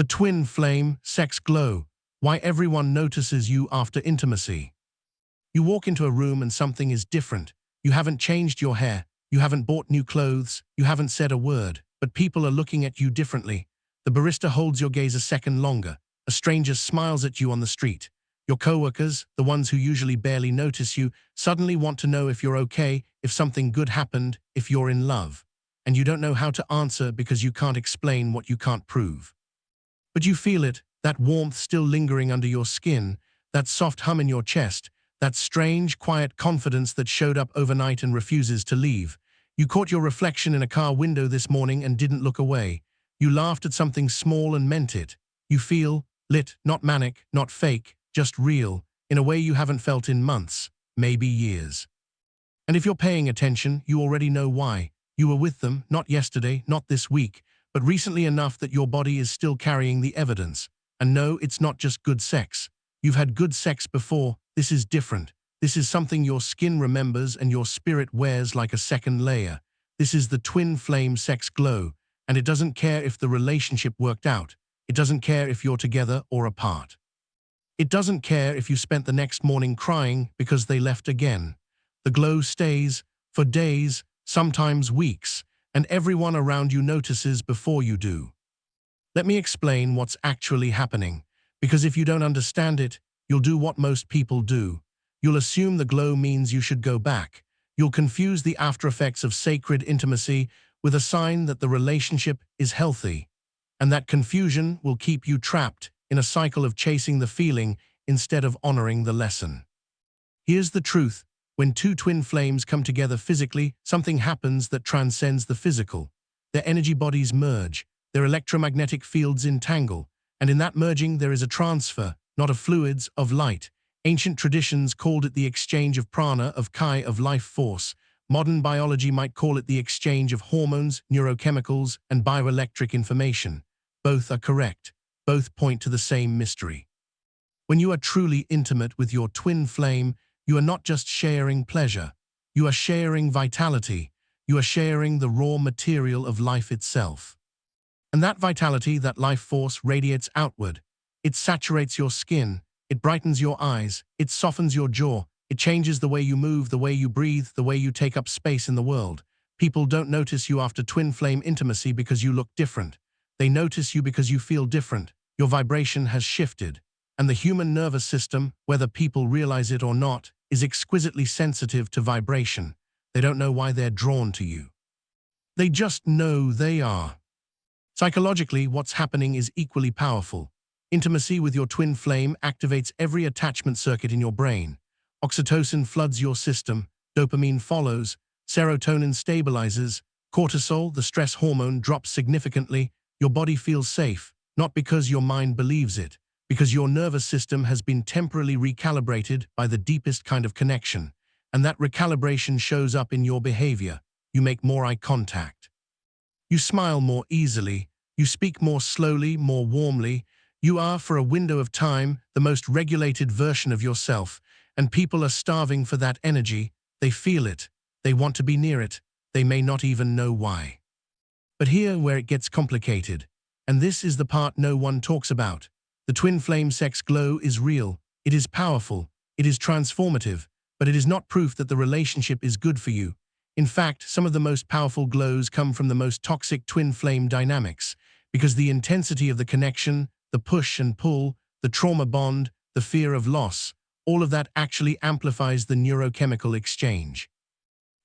The twin flame, sex glow. Why everyone notices you after intimacy. You walk into a room and something is different. You haven't changed your hair. You haven't bought new clothes. You haven't said a word. But people are looking at you differently. The barista holds your gaze a second longer. A stranger smiles at you on the street. Your coworkers, the ones who usually barely notice you, suddenly want to know if you're okay, if something good happened, if you're in love. And you don't know how to answer because you can't explain what you can't prove. But you feel it, that warmth still lingering under your skin, that soft hum in your chest, that strange, quiet confidence that showed up overnight and refuses to leave. You caught your reflection in a car window this morning and didn't look away. You laughed at something small and meant it. You feel lit, not manic, not fake, just real, in a way you haven't felt in months, maybe years. And if you're paying attention, you already know why. You were with them, not yesterday, not this week, but recently enough that your body is still carrying the evidence. And no, it's not just good sex. You've had good sex before. This is different. This is something your skin remembers and your spirit wears like a second layer. This is the twin flame sex glow, and it doesn't care if the relationship worked out. It doesn't care if you're together or apart. It doesn't care if you spent the next morning crying because they left again. The glow stays for days, sometimes weeks, and everyone around you notices before you do. Let me explain what's actually happening, because if you don't understand it, you'll do what most people do. You'll assume the glow means you should go back. You'll confuse the aftereffects of sacred intimacy with a sign that the relationship is healthy. And that confusion will keep you trapped in a cycle of chasing the feeling instead of honoring the lesson. Here's the truth. When two twin flames come together physically, something happens that transcends the physical. Their energy bodies merge, their electromagnetic fields entangle, and in that merging there is a transfer, not of fluids, of light. Ancient traditions called it the exchange of prana, of chi, of life force. Modern biology might call it the exchange of hormones, neurochemicals, and bioelectric information. Both are correct. Both point to the same mystery. When you are truly intimate with your twin flame, you are not just sharing pleasure. You are sharing vitality. You are sharing the raw material of life itself. And that vitality, that life force, radiates outward. It saturates your skin. It brightens your eyes. It softens your jaw. It changes the way you move, the way you breathe, the way you take up space in the world. People don't notice you after twin flame intimacy because you look different. They notice you because you feel different. Your vibration has shifted. And the human nervous system, whether people realize it or not, is exquisitely sensitive to vibration. They don't know why they're drawn to you. They just know they are. Psychologically, what's happening is equally powerful. Intimacy with your twin flame activates every attachment circuit in your brain. Oxytocin floods your system, dopamine follows, serotonin stabilizes, cortisol, the stress hormone, drops significantly. Your body feels safe, not because your mind believes it, because your nervous system has been temporarily recalibrated by the deepest kind of connection, and that recalibration shows up in your behavior. You make more eye contact. You smile more easily. You speak more slowly, more warmly. You are, for a window of time, the most regulated version of yourself, and people are starving for that energy. They feel it. They want to be near it. They may not even know why. But here where it gets complicated, and this is the part no one talks about. The twin flame sex glow is real. It is powerful. It is transformative, but it is not proof that the relationship is good for you. In fact, some of the most powerful glows come from the most toxic twin flame dynamics, because the intensity of the connection, the push and pull, the trauma bond, the fear of loss, all of that actually amplifies the neurochemical exchange.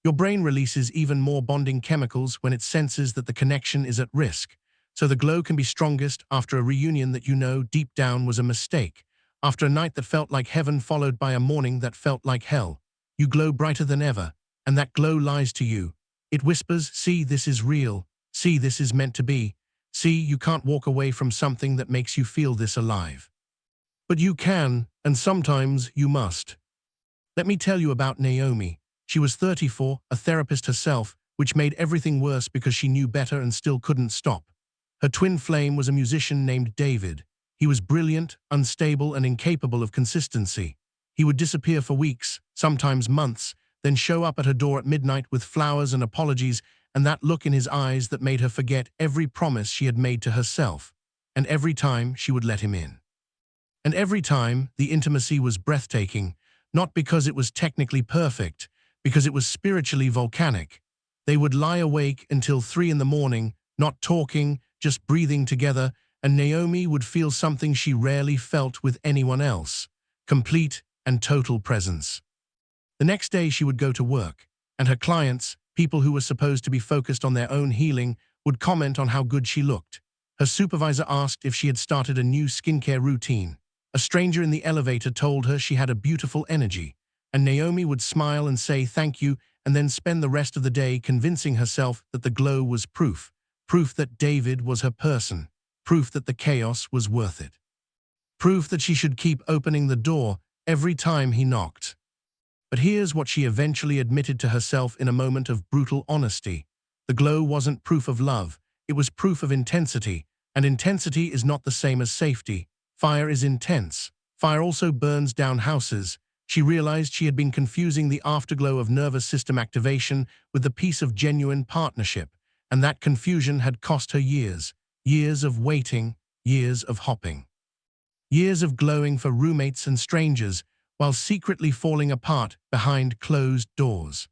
Your brain releases even more bonding chemicals when it senses that the connection is at risk. So the glow can be strongest after a reunion that you know deep down was a mistake, after a night that felt like heaven followed by a morning that felt like hell. You glow brighter than ever, and that glow lies to you. It whispers, see, this is real. See, this is meant to be. See, you can't walk away from something that makes you feel this alive. But you can, and sometimes you must. Let me tell you about Naomi. She was 34, a therapist herself, which made everything worse because she knew better and still couldn't stop. Her twin flame was a musician named David. He was brilliant, unstable, and incapable of consistency. He would disappear for weeks, sometimes months, then show up at her door at midnight with flowers and apologies and that look in his eyes that made her forget every promise she had made to herself. and every time she would let him in. And every time, the intimacy was breathtaking, not because it was technically perfect, because it was spiritually volcanic. They would lie awake until 3 in the morning, not talking, just breathing together, and Naomi would feel something she rarely felt with anyone else: complete and total presence. The next day she would go to work, and her clients, people who were supposed to be focused on their own healing, would comment on how good she looked. Her supervisor asked if she had started a new skincare routine. A stranger in the elevator told her she had a beautiful energy, and Naomi would smile and say thank you, and then spend the rest of the day convincing herself that the glow was proof that David was her person, proof that the chaos was worth it, proof that she should keep opening the door every time he knocked. But here's what she eventually admitted to herself in a moment of brutal honesty. The glow wasn't proof of love, it was proof of intensity, and intensity is not the same as safety. Fire is intense. Fire also burns down houses. She realized she had been confusing the afterglow of nervous system activation with the peace of genuine partnership, and that confusion had cost her years. Years of waiting, years of hopping. Years of glowing for roommates and strangers, while secretly falling apart behind closed doors.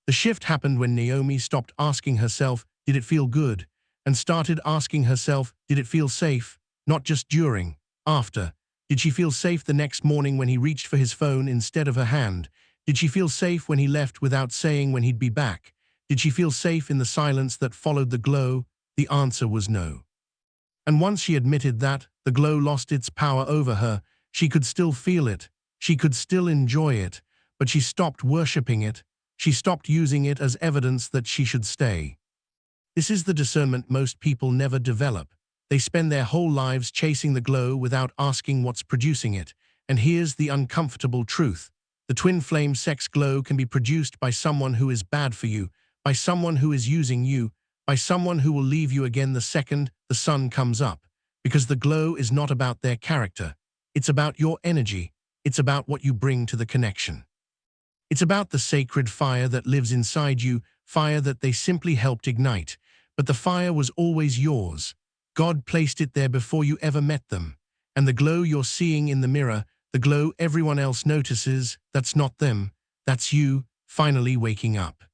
The shift happened when Naomi stopped asking herself, did it feel good, and started asking herself, did it feel safe, not just during, after. Did she feel safe the next morning when he reached for his phone instead of her hand? Did she feel safe when he left without saying when he'd be back? Did she feel safe in the silence that followed the glow? The answer was no. And once she admitted that, the glow lost its power over her. She could still feel it. She could still enjoy it, but she stopped worshipping it. She stopped using it as evidence that she should stay. This is the discernment most people never develop. They spend their whole lives chasing the glow without asking what's producing it. And here's the uncomfortable truth. The twin flame sex glow can be produced by someone who is bad for you, by someone who is using you, by someone who will leave you again the second the sun comes up. Because the glow is not about their character. It's about your energy. It's about what you bring to the connection. It's about the sacred fire that lives inside you, fire that they simply helped ignite. But the fire was always yours. God placed it there before you ever met them. And the glow you're seeing in the mirror, the glow everyone else notices, that's not them, that's you, finally waking up.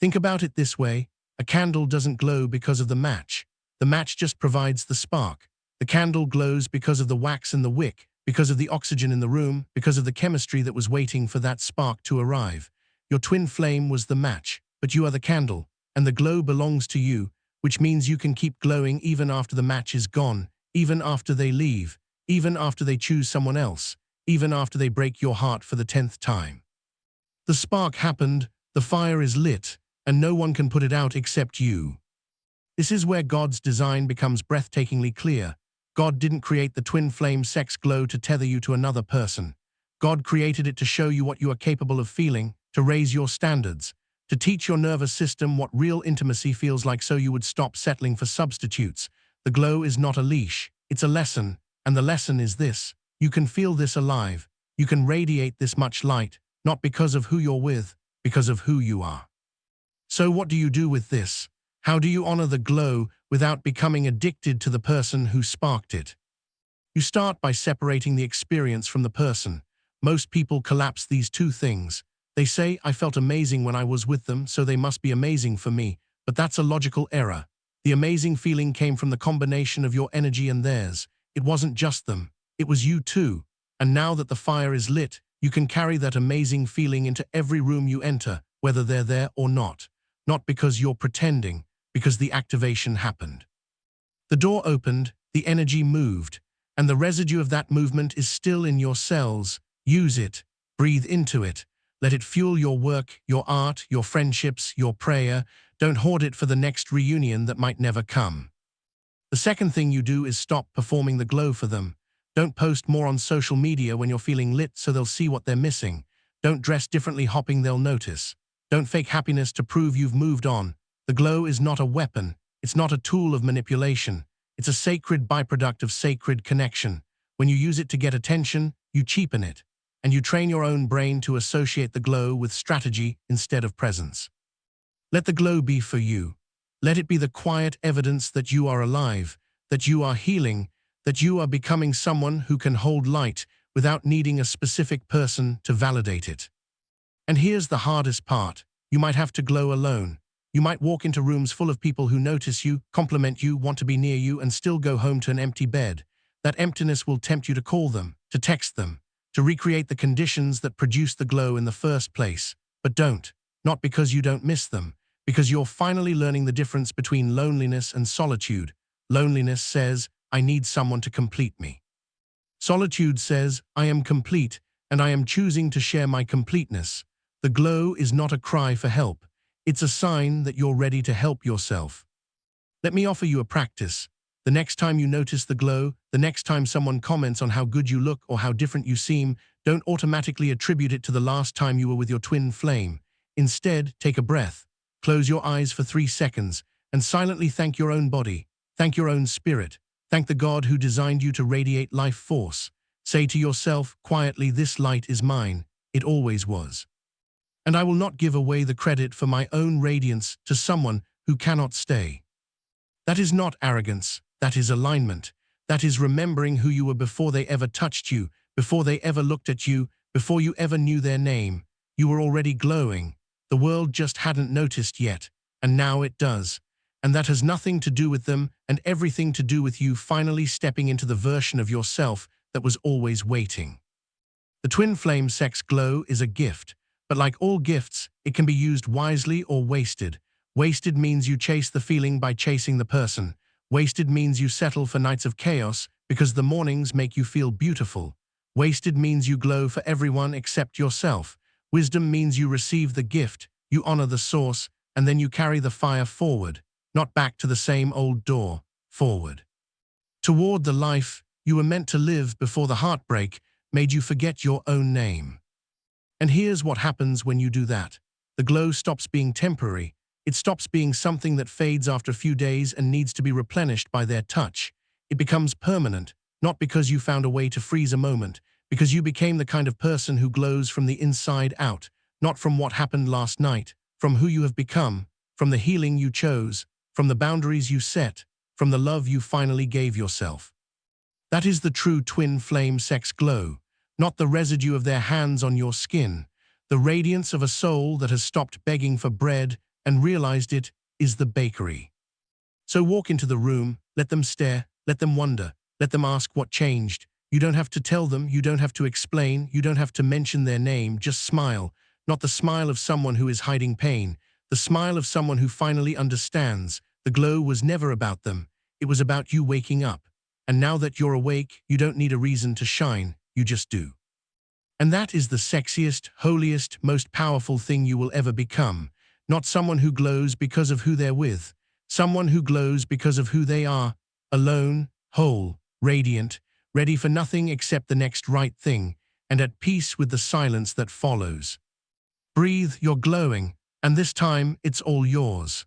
Think about it this way: a candle doesn't glow because of the match. The match just provides the spark. The candle glows because of the wax in the wick, because of the oxygen in the room, because of the chemistry that was waiting for that spark to arrive. Your twin flame was the match, but you are the candle, and the glow belongs to you, which means you can keep glowing even after the match is gone, even after they leave, even after they choose someone else, even after they break your heart for the 10th time. The spark happened, the fire is lit, and no one can put it out except you. This is where God's design becomes breathtakingly clear. God didn't create the twin flame sex glow to tether you to another person. God created it to show you what you are capable of feeling, to raise your standards, to teach your nervous system what real intimacy feels like so you would stop settling for substitutes. The glow is not a leash, it's a lesson, and the lesson is this: you can feel this alive, you can radiate this much light, not because of who you're with, because of who you are. So what do you do with this? How do you honor the glow without becoming addicted to the person who sparked it? You start by separating the experience from the person. Most people collapse these two things. They say, I felt amazing when I was with them, so they must be amazing for me. But that's a logical error. The amazing feeling came from the combination of your energy and theirs. It wasn't just them. It was you too. And now that the fire is lit, you can carry that amazing feeling into every room you enter, whether they're there or not. Not because you're pretending, because the activation happened. The door opened, the energy moved, and the residue of that movement is still in your cells. Use it. Breathe into it. Let it fuel your work, your art, your friendships, your prayer. Don't hoard it for the next reunion that might never come. The second thing you do is stop performing the glow for them. Don't post more on social media when you're feeling lit so they'll see what they're missing. Don't dress differently hoping they'll notice. Don't fake happiness to prove you've moved on. The glow is not a weapon. It's not a tool of manipulation. It's a sacred byproduct of sacred connection. When you use it to get attention, you cheapen it. And you train your own brain to associate the glow with strategy instead of presence. Let the glow be for you. Let it be the quiet evidence that you are alive, that you are healing, that you are becoming someone who can hold light without needing a specific person to validate it. And here's the hardest part. You might have to glow alone. You might walk into rooms full of people who notice you, compliment you, want to be near you, and still go home to an empty bed. That emptiness will tempt you to call them, to text them, to recreate the conditions that produced the glow in the first place. But don't. Not because you don't miss them, because you're finally learning the difference between loneliness and solitude. Loneliness says, I need someone to complete me. Solitude says, I am complete, and I am choosing to share my completeness. The glow is not a cry for help. It's a sign that you're ready to help yourself. Let me offer you a practice. The next time you notice the glow, the next time someone comments on how good you look or how different you seem, don't automatically attribute it to the last time you were with your twin flame. Instead, take a breath, close your eyes for 3 seconds, and silently thank your own body, thank your own spirit, thank the God who designed you to radiate life force. Say to yourself quietly, this light is mine, it always was. And I will not give away the credit for my own radiance to someone who cannot stay. That is not arrogance, that is alignment. That is remembering who you were before they ever touched you, before they ever looked at you, before you ever knew their name. You were already glowing. The world just hadn't noticed yet, and now it does. And that has nothing to do with them and everything to do with you finally stepping into the version of yourself that was always waiting. The twin flame sex glow is a gift. But like all gifts, it can be used wisely or wasted. Wasted means you chase the feeling by chasing the person. Wasted means you settle for nights of chaos because the mornings make you feel beautiful. Wasted means you glow for everyone except yourself. Wisdom means you receive the gift, you honor the source, and then you carry the fire forward, not back to the same old door, forward. Toward the life you were meant to live before the heartbreak made you forget your own name. And here's what happens when you do that. The glow stops being temporary. It stops being something that fades after a few days and needs to be replenished by their touch. It becomes permanent, not because you found a way to freeze a moment, because you became the kind of person who glows from the inside out, not from what happened last night, from who you have become, from the healing you chose, from the boundaries you set, from the love you finally gave yourself. That is the true twin flame sex glow. Not the residue of their hands on your skin, the radiance of a soul that has stopped begging for bread and realized it is the bakery. So walk into the room, let them stare, let them wonder, let them ask what changed. You don't have to tell them, you don't have to explain, you don't have to mention their name, just smile. Not the smile of someone who is hiding pain, the smile of someone who finally understands. The glow was never about them, it was about you waking up. And now that you're awake, you don't need a reason to shine. You just do. And that is the sexiest, holiest, most powerful thing you will ever become. Not someone who glows because of who they're with. Someone who glows because of who they are. Alone, whole, radiant, ready for nothing except the next right thing, and at peace with the silence that follows. Breathe, you're glowing, and this time it's all yours.